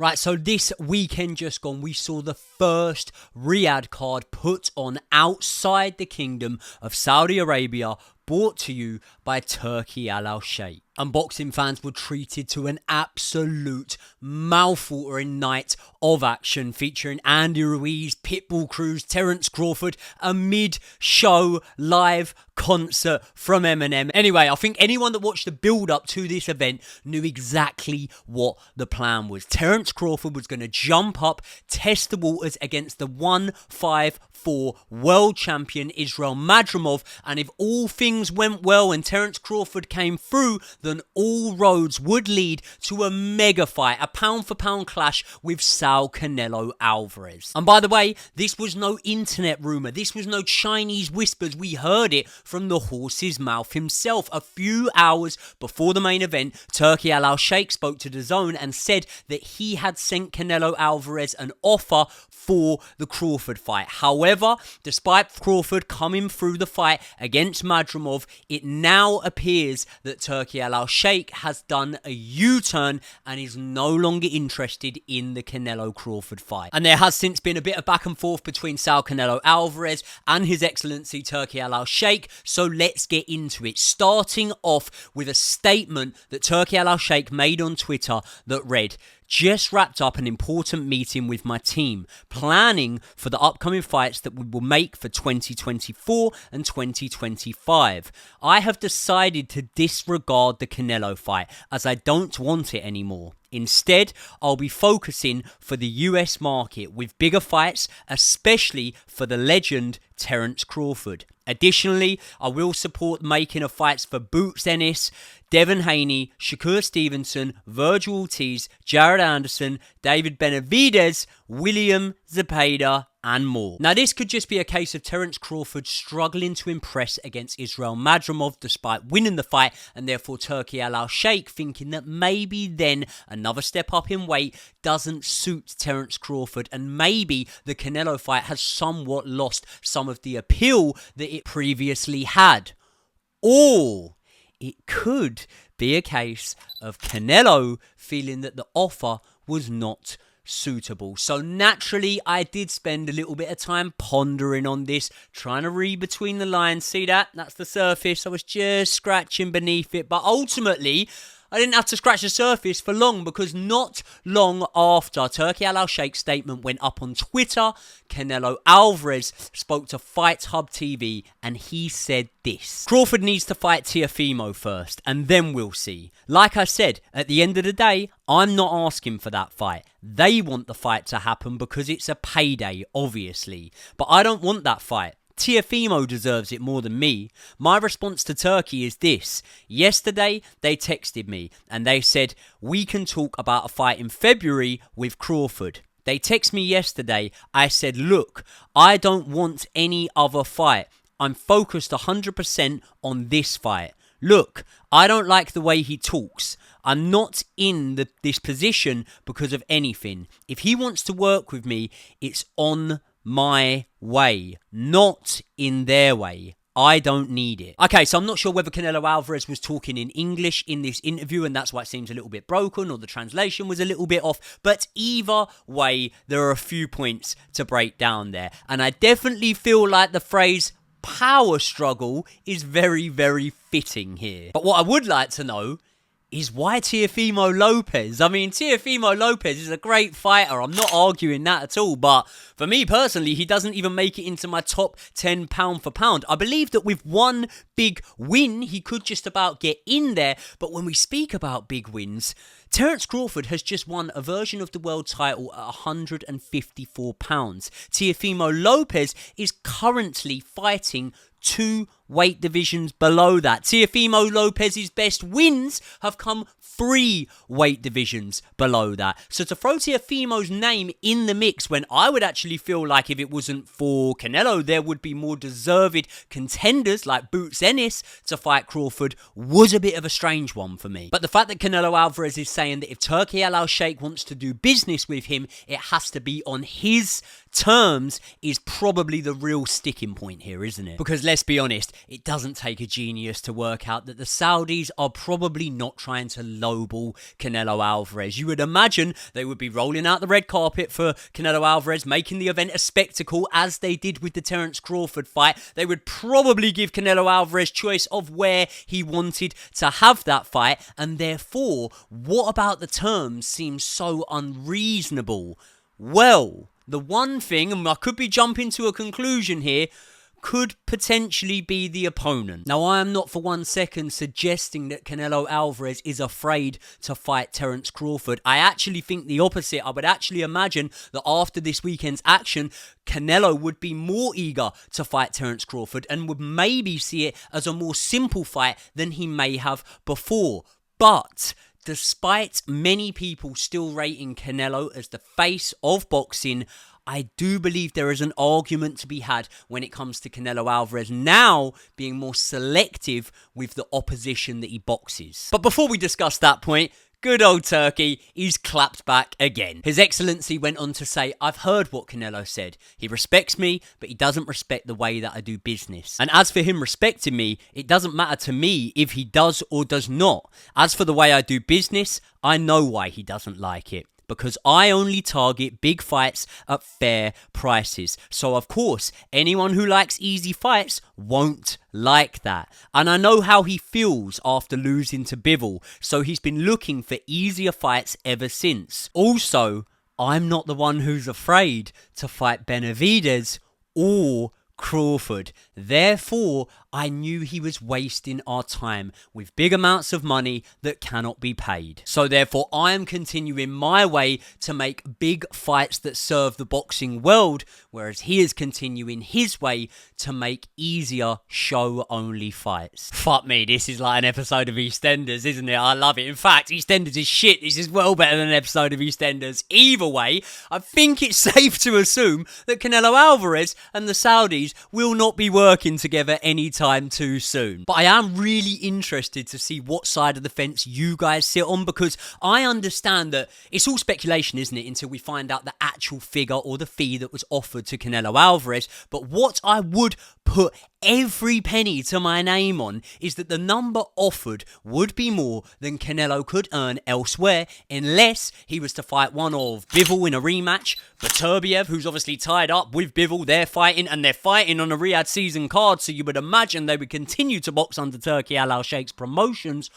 Right, so this weekend just gone, we saw the first Riyadh card put on outside the Kingdom of Saudi Arabia, brought to you by Turki Alalshikh. And boxing fans were treated to an absolute mouthwatering night of action featuring Andy Ruiz, Pitbull Cruz, Terence Crawford, a mid-show live concert from Eminem. Anyway, I think anyone that watched the build-up to this event knew exactly what the plan was. Terence Crawford was going to jump up, test the waters against the 154 world champion Israil Madrimov, and if all things went well and Terence Crawford came through, then all roads would lead to a mega fight, a pound-for-pound clash with Saul Canelo Alvares. And by the way, this was no internet rumour, this was no Chinese whispers, we heard it from the horse's mouth himself. A few hours before the main event, Turki Alalshikh spoke to DAZN and said that he had sent Canelo Alvarez an offer for the Crawford fight. However, despite Crawford coming through the fight against Madrimov, it now appears that Turki Alalshikh has done a U-turn and is no longer interested in the Canelo Crawford fight. And there has since been a bit of back and forth between Saul Canelo Alvarez and His Excellency Turki Alalshikh, so let's get into it. Starting off with a statement that Turki Alalshikh made on Twitter that read, "Just wrapped up an important meeting with my team, planning for the upcoming fights that we will make for 2024 and 2025. I have decided to disregard the Canelo fight as I don't want it anymore. Instead, I'll be focusing for the US market with bigger fights, especially for the legend Terence Crawford. Additionally, I will support making of fights for Boots Ennis, Devin Haney, Shakur Stevenson, Virgil Ortiz, Jared Anderson, David Benavidez, William Zepeda, and more." Now, this could just be a case of Terence Crawford struggling to impress against Israil Madrimov despite winning the fight, and therefore Turki Alalshikh thinking that maybe then another step up in weight doesn't suit Terence Crawford, and maybe the Canelo fight has somewhat lost some of the appeal that it previously had. Or it could be a case of Canelo feeling that the offer was not suitable. So naturally, I did spend a little bit of time pondering on this, trying to read between the lines. See that? That's the surface. I was just scratching beneath it. But ultimately, I didn't have to scratch the surface for long, because not long after Turki Alalshikh's statement went up on Twitter, Canelo Alvarez spoke to Fight Hub TV and he said this: "Crawford needs to fight Teofimo first and then we'll see. Like I said, at the end of the day, I'm not asking for that fight. They want the fight to happen because it's a payday, obviously. But I don't want that fight. Teofimo deserves it more than me. My response to Turkey is this. Yesterday, they texted me and they said, we can talk about a fight in February with Crawford. They texted me yesterday. I said, look, I don't want any other fight. I'm focused 100% on this fight. Look, I don't like the way he talks. I'm not in this position because of anything. If he wants to work with me, it's on my way, not in their way. I don't need it." Okay, so I'm not sure whether Canelo Alvarez was talking in English in this interview and that's why it seems a little bit broken, or the translation was a little bit off. But either way, there are a few points to break down there. And I definitely feel like the phrase power struggle is very, very fitting here. But what I would like to know is why Teofimo Lopez? I mean, Teofimo Lopez is a great fighter. I'm not arguing that at all. But for me personally, he doesn't even make it into my top 10 pound for pound. I believe that with one big win, he could just about get in there. But when we speak about big wins, Terence Crawford has just won a version of the world title at 154 pounds. Teofimo Lopez is currently fighting 2 weight divisions below that. Teofimo Lopez's best wins have come 3 weight divisions below that. So to throw Teofimo's name in the mix when I would actually feel like if it wasn't for Canelo, there would be more deserved contenders like Boots Ennis to fight Crawford was a bit of a strange one for me. But the fact that Canelo Alvarez is saying that if Turki Alalshikh wants to do business with him, it has to be on his terms, is probably the real sticking point here, isn't it? Because let's be honest, it doesn't take a genius to work out that the Saudis are probably not trying to lowball Canelo Alvarez. You would imagine they would be rolling out the red carpet for Canelo Alvarez, making the event a spectacle as they did with the Terence Crawford fight. They would probably give Canelo Alvarez choice of where he wanted to have that fight, and therefore, what about the terms seems so unreasonable? Well, the one thing, and I could be jumping to a conclusion here, could potentially be the opponent. Now, I am not for 1 second suggesting that Canelo Alvarez is afraid to fight Terence Crawford. I actually think the opposite. I would actually imagine that after this weekend's action, Canelo would be more eager to fight Terence Crawford and would maybe see it as a more simple fight than he may have before. But despite many people still rating Canelo as the face of boxing, I do believe there is an argument to be had when it comes to Canelo Alvarez now being more selective with the opposition that he boxes. But before we discuss that point, good old Turkey, he's clapped back again. His Excellency went on to say, I've heard what Canelo said. He respects me, but he doesn't respect the way that I do business. And as for him respecting me, it doesn't matter to me if he does or does not. As for the way I do business, I know why he doesn't like it. Because I only target big fights at fair prices. So of course, anyone who likes easy fights won't like that. And I know how he feels after losing to Bivol, so he's been looking for easier fights ever since. Also, I'm not the one who's afraid to fight Benavidez or Crawford. Therefore, I knew he was wasting our time with big amounts of money that cannot be paid. So therefore, I am continuing my way to make big fights that serve the boxing world, whereas he is continuing his way to make easier show-only fights. Fuck me, this is like an episode of EastEnders, isn't it? I love it. In fact, EastEnders is shit. This is well better than an episode of EastEnders. Either way, I think it's safe to assume that Canelo Alvarez and the Saudis will not be working together anytime too soon. But I am really interested to see what side of the fence you guys sit on, because I understand that it's all speculation, isn't it, until we find out the actual figure or the fee that was offered to Canelo Alvarez. But what I would put every penny to my name on is that the number offered would be more than Canelo could earn elsewhere, unless he was to fight one of Bivol in a rematch, Beterbiev, who's obviously tied up with Bivol, they're fighting on a Riyadh season card, so you would imagine they would continue to box under Turki Alalshikh's promotions,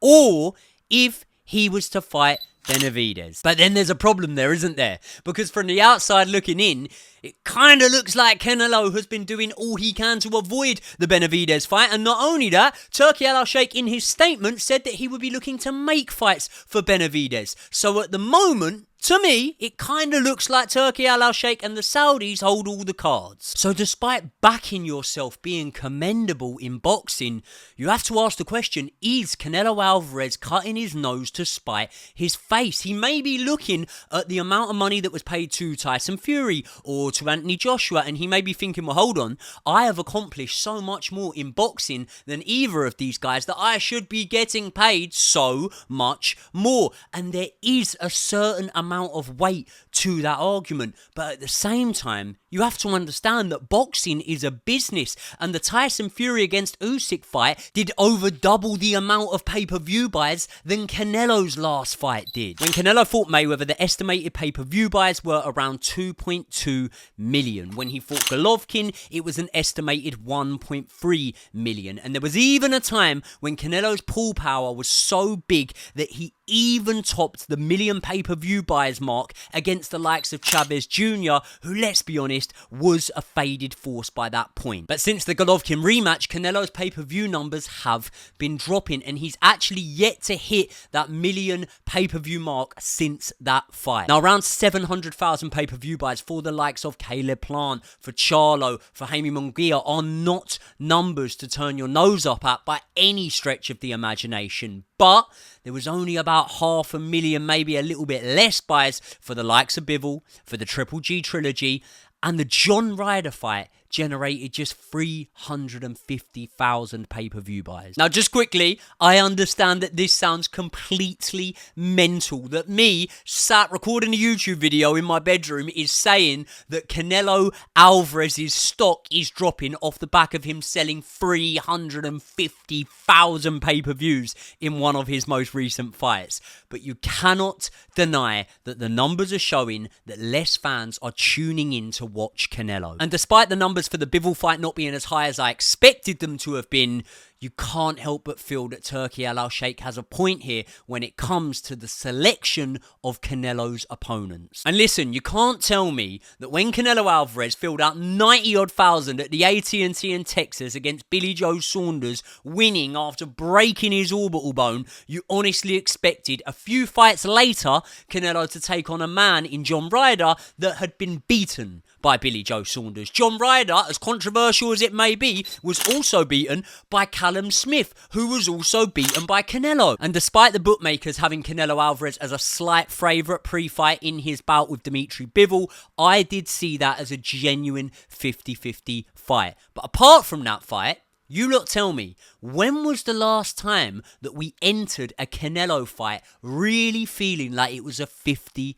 or if he was to fight Benavidez. But then there's a problem there, isn't there? Because from the outside looking in, it kind of looks like Canelo has been doing all he can to avoid the Benavidez fight. And not only that, Turki Alalshikh in his statement said that he would be looking to make fights for Benavidez. So at the moment, to me, it kind of looks like Turki Alalshikh and the Saudis hold all the cards. So despite backing yourself being commendable in boxing, you have to ask the question, is Canelo Alvarez cutting his nose to spite his face? He may be looking at the amount of money that was paid to Tyson Fury or to Anthony Joshua, and he may be thinking, well, hold on, I have accomplished so much more in boxing than either of these guys that I should be getting paid so much more. And there is a certain amount of weight to that argument, but at the same time, you have to understand that boxing is a business, and the Tyson Fury against Usyk fight did over double the amount of pay-per-view buys than Canelo's last fight did. When Canelo fought Mayweather, the estimated pay-per-view buys were around 2.2 million. When he fought Golovkin, it was an estimated 1.3 million. And there was even a time when Canelo's pull power was so big that he even topped the million pay-per-view buys mark against the likes of Chavez Jr., who, let's be honest, was a faded force by that point. But since the Golovkin rematch, Canelo's pay-per-view numbers have been dropping, and he's actually yet to hit that million pay-per-view mark since that fight. Now, around 700,000 pay-per-view buys for the likes of Caleb Plant, for Charlo, for Jaime Munguia are not numbers to turn your nose up at by any stretch of the imagination. But there was only about 500,000, maybe a little bit less buys for the likes of Bivol, for the Triple G trilogy, and the John Ryder fight generated just 350,000 pay-per-view buys. Now, just quickly, I understand that this sounds completely mental, that me, sat recording a YouTube video in my bedroom, is saying that Canelo Alvarez's stock is dropping off the back of him selling 350,000 pay-per-views in one of his most recent fights. But you cannot deny that the numbers are showing that less fans are tuning in to watch Canelo. And despite the numbers for the Bivol fight not being as high as I expected them to have been, you can't help but feel that Turki Alalshikh has a point here when it comes to the selection of Canelo's opponents. And listen, you can't tell me that when Canelo Alvarez filled out 90-odd thousand at the AT&T in Texas against Billy Joe Saunders, winning after breaking his orbital bone, you honestly expected a few fights later Canelo to take on a man in John Ryder that had been beaten by Billy Joe Saunders. John Ryder, as controversial as it may be, was also beaten by Callum Smith, who was also beaten by Canelo. And despite the bookmakers having Canelo Alvarez as a slight favourite pre-fight in his bout with Dimitri Bivol, I did see that as a genuine 50-50 fight. But apart from that fight, you lot tell me, when was the last time that we entered a Canelo fight really feeling like it was a 50-50?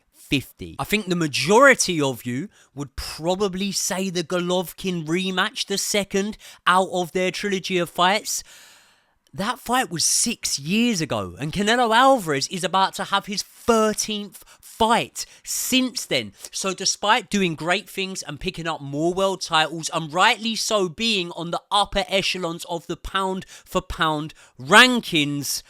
I think the majority of you would probably say the Golovkin rematch, the second out of their trilogy of fights. That fight was 6 years ago, and Canelo Alvarez is about to have his 13th fight since then. So despite doing great things and picking up more world titles, and rightly so being on the upper echelons of the pound for pound rankings,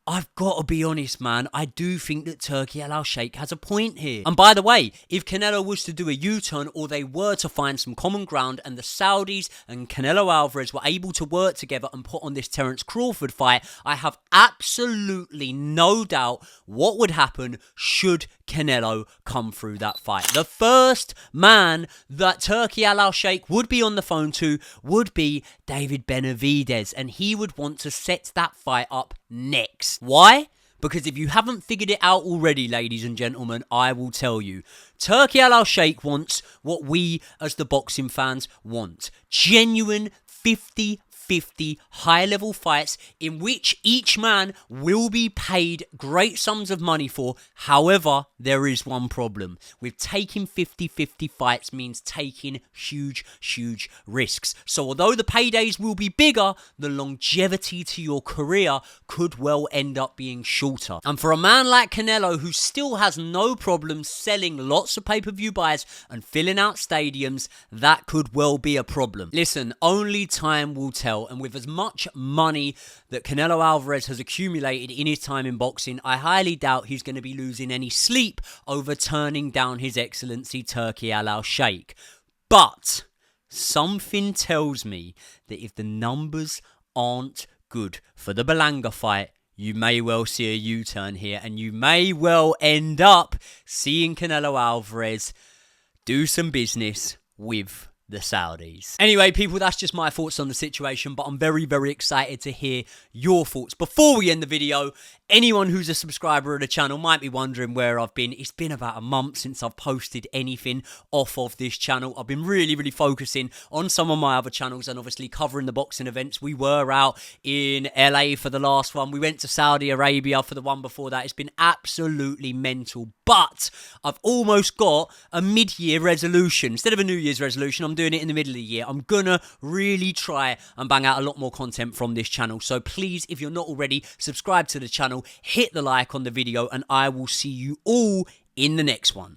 I've got to be honest, man, I do think that Turki Alalshikh has a point here. And by the way, if Canelo was to do a U-turn, or they were to find some common ground and the Saudis and Canelo Alvarez were able to work together and put on this Terence Crawford fight, I have absolutely no doubt what would happen should Canelo come through that fight. The first man that Turki Alalshikh would be on the phone to would be David Benavidez, and he would want to set that fight up next. Why? Because if you haven't figured it out already, ladies and gentlemen, I will tell you. Turki Alalshikh wants what we as the boxing fans want. Genuine 50-50 high-level fights in which each man will be paid great sums of money for. However, there is one problem. With taking 50-50 fights means taking huge risks. So although the paydays will be bigger, the longevity to your career could well end up being shorter. And for a man like Canelo, who still has no problem selling lots of pay-per-view buys and filling out stadiums, that could well be a problem. Listen, only time will tell. And with as much money that Canelo Alvarez has accumulated in his time in boxing, I highly doubt he's going to be losing any sleep over turning down his Excellency Turki Alalshikh. But something tells me that if the numbers aren't good for the Berlanga fight, you may well see a U-turn here, and you may well end up seeing Canelo Alvarez do some business with the Saudis. Anyway, people, that's just my thoughts on the situation, but I'm very excited to hear your thoughts. Before we end the video, anyone who's a subscriber of the channel might be wondering where I've been. It's been about a month since I've posted anything off of this channel. I've been really focusing on some of my other channels and obviously covering the boxing events. We were out in LA for the last one. We went to Saudi Arabia for the one before that. It's been absolutely mental, but I've almost got a mid-year resolution. Instead of a New Year's resolution, I'm doing it in the middle of the year. I'm gonna really try and bang out a lot more content from this channel. So please, if you're not already, subscribe to the channel, hit the like on the video, and I will see you all in the next one.